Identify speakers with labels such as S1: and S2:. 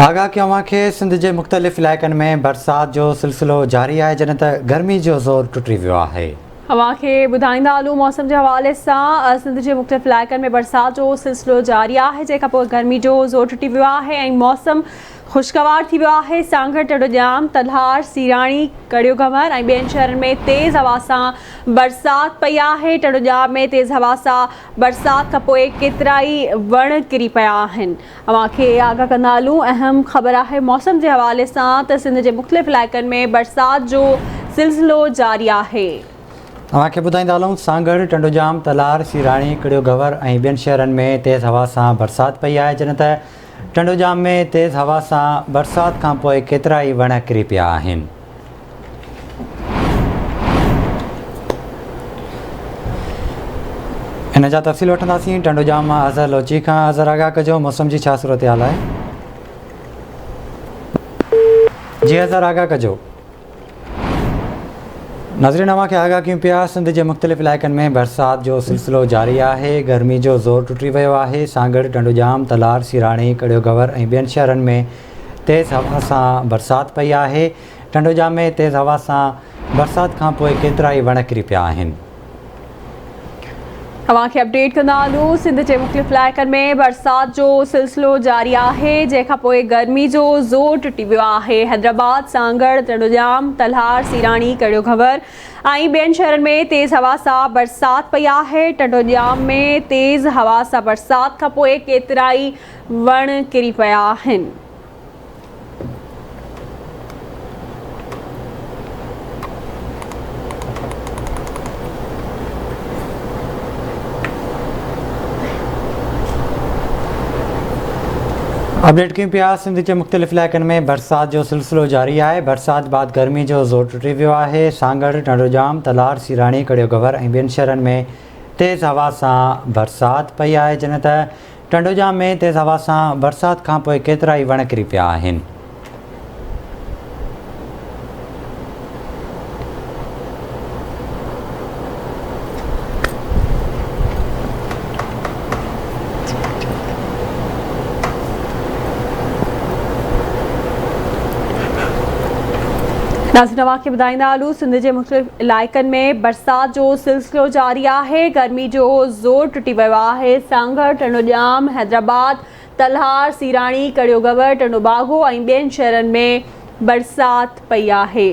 S1: आगाह कयां खे सिंध जे मुख़्तलिफ़ इलाइक़नि में बरसात जो सिलसिलो जारी आहे, जॾहिं त गर्मी जो ज़ोर टुटी वियो आहे।
S2: हवा खे ॿुधाईंदा हलूं मौसम जे हवाले सां। सिंध जे मुख़्तलिफ़ इलाइक़नि में बरसात जो सिलसिलो जारी आहे, जंहिंखां पोइ गर्मी जो ज़ोर टुटी वियो आहे ऐं मौसम ख़ुशगवार थी वियो आहे। सांगड़, टडोजाम, तलहार, सीराणी, कड़ियो घमर ऐं ॿियनि शहरनि में तेज़ हवा सां बरसात पई आहे। टडोजाम में तेज़ हवा सां बरसात खां पोइ केतिरा ई वण किरी पिया आहिनि। हवा खे आगाह कंदा हलूं, अहम ख़बर आहे मौसम जे हवाले सां त सिंध जे मुख़्तलिफ़ इलाइक़नि में बरसात जो सिलसिलो जारी आहे।
S1: तव्हांखे ॿुधाईंदा हलूं, सांगड़, टंडोजाम, तलार, सीराणी, कड़ियो घवर ऐं ॿियनि शहरनि में तेज़ हवा सां बरसात पई आहे, जॾहिं त टंडोजाम में तेज़ हवा सां बरसात खां पोइ केतिरा ई वण किरी पिया आहिनि। इन जा तफ़सील वठंदासीं। टंडोजाम मां अज़हर लोची खां। अज़हर, आगाह कजो, मौसम जी छा सूरत हाल आहे? जी अज़हर, आगाह कजो। नाज़रीन, अव्हां खे आगाह कयूं पिया, सिंध जे मुख़्तलिफ़ इलाइक़नि में बरसात जो सिलसिलो जारी आहे। गर्मी जो ज़ोर टुटी वियो आहे। सांगड़, टंडोजाम, तलार, सीराणी, कड़ियो घवर ऐं ॿियनि शहरनि में तेज़ हवा सां बरसात पई आहे। टंडोजाम में तेज़ हवा सां बरसात खां पोइ केतिरा ई वण किरी पिया आहिनि।
S2: तव्हांखे अपडेट कंदा हलूं, सिंध जे मुख़्तलिफ़ इलाइक़नि में बरसात जो सिलसिलो जारी आहे, जंहिंखां पोइ गर्मी जो ज़ोर टुटी वियो आहे। हैदराबाद, सांगड़, टंडोजाम, तलहार, सीराणी, कड़ियो घवर ऐं ॿियनि शहरनि में तेज़ हवा सां बरसात पई आहे। टंडोजाम में तेज़ हवा सां बरसात खां पोइ केतिरा ई वण किरी पिया आहिनि।
S1: अपडेट कयूं पिया, सिंध जे मुख़्तलिफ़ इलाइक़नि में बरसात जो सिलसिलो जारी आहे। बरसात बाद गर्मी जो ज़ोर टुटी वियो आहे। सांगड़, टंडोजाम, तलार, सीराणी, कड़ियो घवर ऐं ॿियनि शहरनि में तेज़ हवा सां बरसात पई आहे, जॾहिं त टंडोजाम में तेज़ हवा सां बरसात खां पोइ केतिरा ई वण किरी पिया आहिनि।
S2: नाज़रीन, तव्हांखे ॿुधाईंदा हलूं, सिंध जे मुख़्तलिफ़ इलाइक़नि में बरसात जो सिलसिलो जारी आहे। गर्मी जो ज़ोर टुटी वियो आहे। सांगड़, टंडोजाम, हैदराबाद, तलहार, सीराणी, कड़ियो घवर, टंडोबागो ऐं ॿियनि शहरनि में बरसात पई आहे।